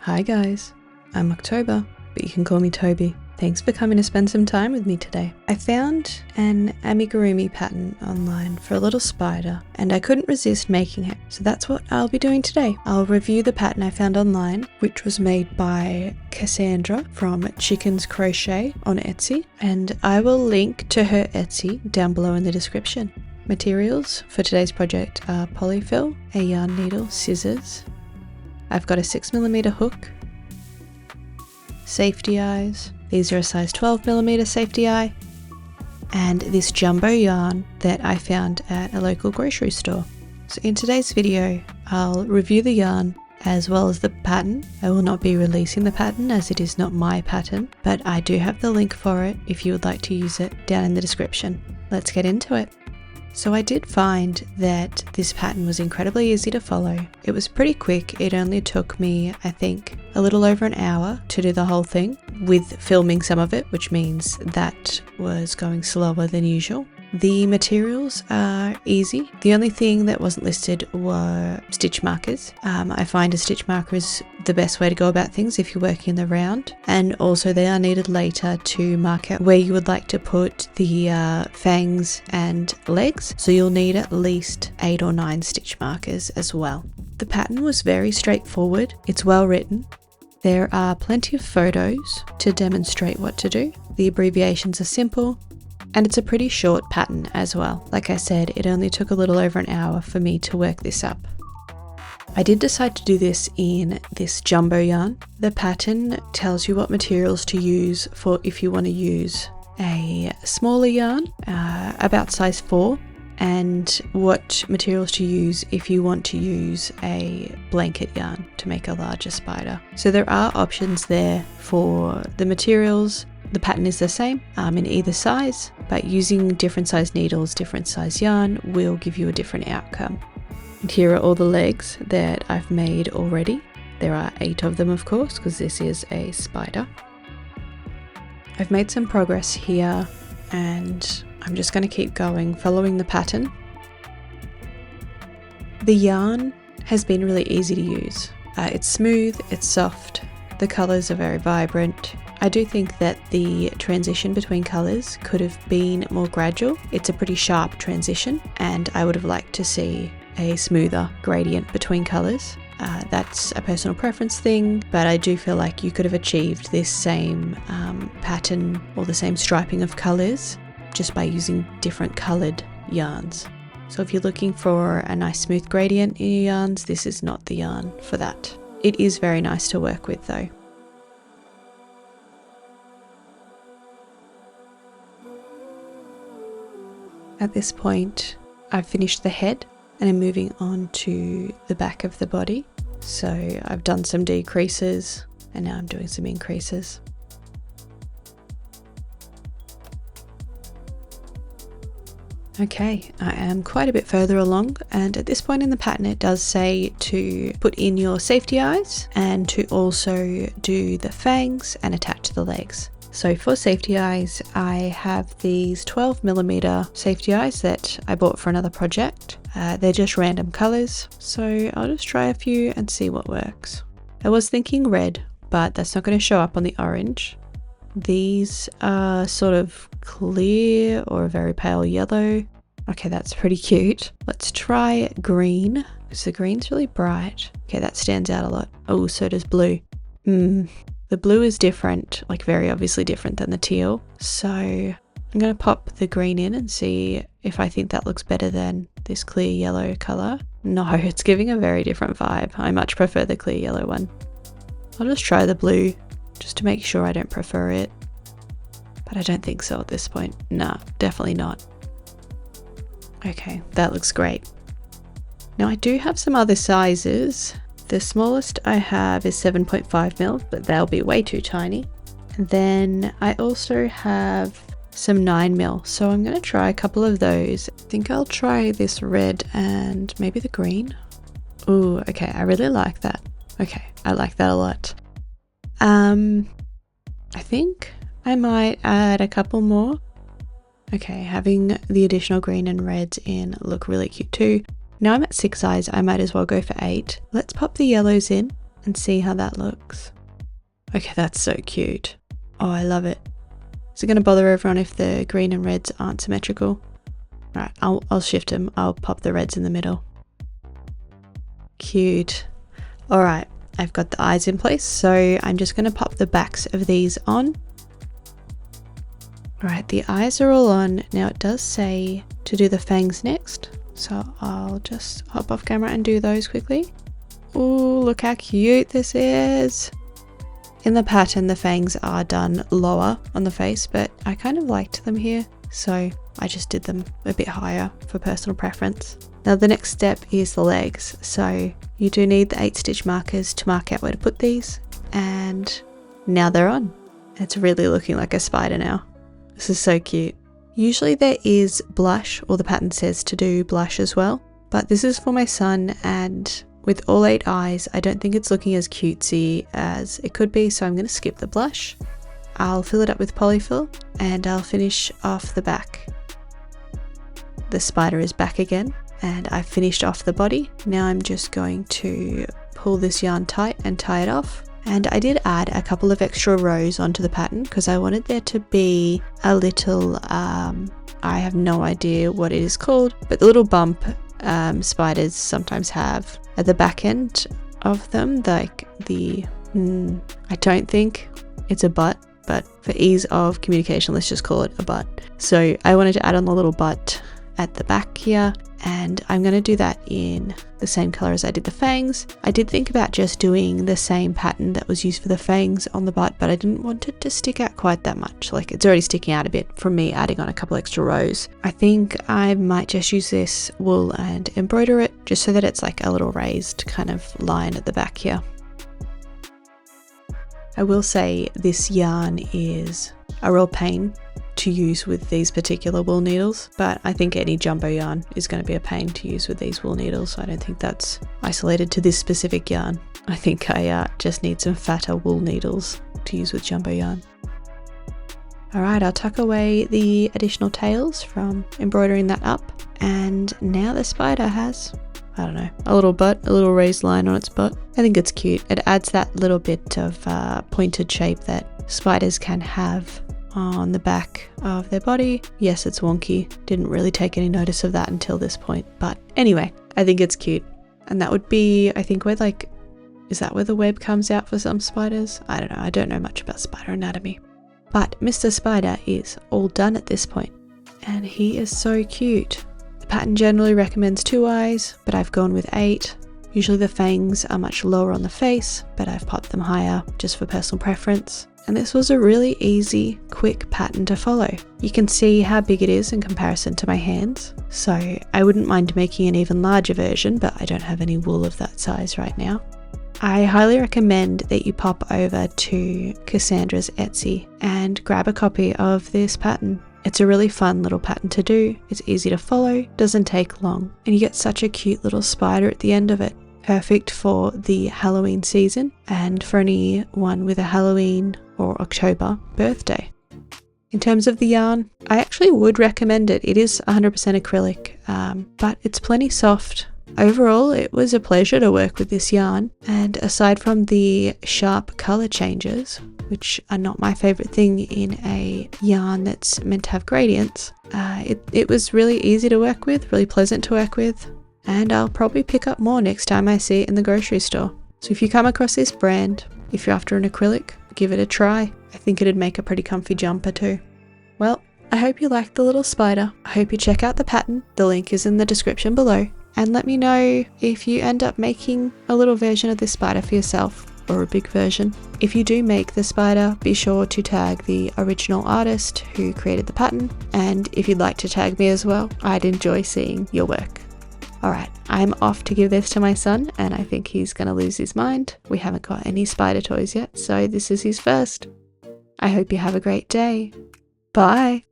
Hi guys, I'm October, but you can call me Toby. Thanks for coming to spend some time with me today. I found an Amigurumi pattern online for a little spider and I couldn't resist making it, so that's what I'll be doing today. I'll review the pattern I found online, which was made by Cassandra from Chickens Crochet on Etsy, and I will link to her Etsy down below in the description. Materials for today's project are polyfill, a yarn needle, scissors. I've got a 6mm hook, safety eyes, these are a size 12mm safety eye, and this jumbo yarn that I found at a local grocery store. So in today's video, I'll review the yarn as well as the pattern. I will not be releasing the pattern as it is not my pattern, but I do have the link for it if you would like to use it down in the description. Let's get into it. So I did find that this pattern was incredibly easy to follow. It was pretty quick. It only took me, I think, a little over an hour to do the whole thing with filming some of it, which means that was going slower than usual. The materials are easy. The only thing that wasn't listed were stitch markers. I find a stitch marker is the best way to go about things if you're working in the round, and also they are needed later to mark out where you would like to put the fangs and legs, so you'll need at least 8 or 9 stitch markers as well. The pattern was very straightforward. It's well written. There are plenty of photos to demonstrate what to do. The abbreviations are simple. And it's a pretty short pattern as well. Like I said, it only took a little over an hour for me to work this up. I did decide to do this in this jumbo yarn. The pattern tells you what materials to use for if you want to use a smaller yarn, about size 4, and what materials to use if you want to use a blanket yarn to make a larger spider. So there are options there for the materials. The pattern is the same in either size, but using different size needles, different size yarn will give you a different outcome. And here are all the legs that I've made already. There are 8 of them, of course, because this is a spider. I've made some progress here and I'm just going to keep going following the pattern. The yarn has been really easy to use. It's smooth, it's soft, the colours are very vibrant. I do think that the transition between colours could have been more gradual. It's a pretty sharp transition and I would have liked to see a smoother gradient between colours. That's a personal preference thing, but I do feel like you could have achieved this same pattern or the same striping of colours just by using different coloured yarns. So if you're looking for a nice smooth gradient in your yarns, this is not the yarn for that. It is very nice to work with though. At this point, I've finished the head and I'm moving on to the back of the body. So I've done some decreases and now I'm doing some increases. Okay, I am quite a bit further along, and at this point in the pattern it does say to put in your safety eyes and to also do the fangs and attach the legs. So for safety eyes, I have these 12mm safety eyes that I bought for another project. They're just random colours, so I'll just try a few and see what works. I was thinking red, but that's not going to show up on the orange. These are sort of clear or a very pale yellow. Okay, that's pretty cute. Let's try green, because the green's really bright. Okay, that stands out a lot. Oh, so does blue. The blue is different, like very obviously different than the teal. So I'm going to pop the green in and see if I think that looks better than this clear yellow colour. No, it's giving a very different vibe. I much prefer the clear yellow one. I'll just try the blue just to make sure I don't prefer it. But I don't think so at this point. Nah, definitely not. Okay, that looks great. Now I do have some other sizes. The smallest I have is 7.5mm, but they'll be way too tiny. And then I also have some 9mm, so I'm going to try a couple of those. I think I'll try this red and maybe the green. Ooh, okay, I really like that. Okay, I like that a lot. I think I might add a couple more. Okay, having the additional green and reds in look really cute too. Now I'm at 6 eyes, I might as well go for 8. Let's pop the yellows in and see how that looks. Okay, that's so cute. Oh, I love it. Is it going to bother everyone if the green and reds aren't symmetrical? Right, I'll shift them. I'll pop the reds in the middle. Cute. All right, I've got the eyes in place, so I'm just going to pop the backs of these on. All right, the eyes are all on. Now it does say to do the fangs next, so I'll just hop off camera and do those quickly. Oh, look how cute this is. In the pattern, the fangs are done lower on the face, but I kind of liked them here, so I just did them a bit higher for personal preference. Now the next step is the legs, so you do need the 8-stitch markers to mark out where to put these, and now they're on. It's really looking like a spider now. This is so cute. Usually there is blush, or the pattern says to do blush as well, but this is for my son, and with all 8 eyes, I don't think it's looking as cutesy as it could be, so I'm going to skip the blush. I'll fill it up with polyfill, and I'll finish off the back. The spider is back again, and I've finished off the body. Now I'm just going to pull this yarn tight and tie it off. And I did add a couple of extra rows onto the pattern because I wanted there to be a little, I have no idea what it is called, but the little bump spiders sometimes have at the back end of them, like the, I don't think it's a butt, but for ease of communication, let's just call it a butt. So I wanted to add on the little butt at the back here, and I'm going to do that in the same color as I did the fangs. I did think about just doing the same pattern that was used for the fangs on the butt, but I didn't want it to stick out quite that much. Like, it's already sticking out a bit from me adding on a couple extra rows. I think I might just use this wool and embroider it just so that it's like a little raised kind of line at the back here. I will say this yarn is a real pain to use with these particular wool needles, but I think any jumbo yarn is going to be a pain to use with these wool needles. I don't think that's isolated to this specific yarn. I think I just need some fatter wool needles to use with jumbo yarn. Alright, I'll tuck away the additional tails from embroidering that up, and now the spider has, I don't know, a little butt, a little raised line on its butt. I think it's cute. It adds that little bit of pointed shape that spiders can have on the back of their body. Yes, it's wonky. Didn't really take any notice of that until this point. But anyway, I think it's cute. And that would be, I think, where like, is that where the web comes out for some spiders? I don't know. I don't know much about spider anatomy. But Mr. Spider is all done at this point. And he is so cute. The pattern generally recommends 2 eyes, but I've gone with 8. Usually the fangs are much lower on the face, but I've popped them higher just for personal preference. And this was a really easy, quick pattern to follow. You can see how big it is in comparison to my hands, so I wouldn't mind making an even larger version, but I don't have any wool of that size right now. I highly recommend that you pop over to Cassandra's Etsy and grab a copy of this pattern. It's a really fun little pattern to do, it's easy to follow, doesn't take long, and you get such a cute little spider at the end of it. Perfect for the Halloween season and for anyone with a Halloween or October birthday. In terms of the yarn, I actually would recommend it. It is 100% acrylic, but it's plenty soft. Overall, it was a pleasure to work with this yarn, and aside from the sharp color changes, which are not my favorite thing in a yarn that's meant to have gradients, it was really easy to work with, really pleasant to work with. And I'll probably pick up more next time I see it in the grocery store. So if you come across this brand, if you're after an acrylic, give it a try. I think it'd make a pretty comfy jumper too. Well, I hope you liked the little spider. I hope you check out the pattern. The link is in the description below. And let me know if you end up making a little version of this spider for yourself, or a big version. If you do make the spider, be sure to tag the original artist who created the pattern. And if you'd like to tag me as well, I'd enjoy seeing your work. Alright, I'm off to give this to my son, and I think he's going to lose his mind. We haven't got any spider toys yet, so this is his first. I hope you have a great day. Bye!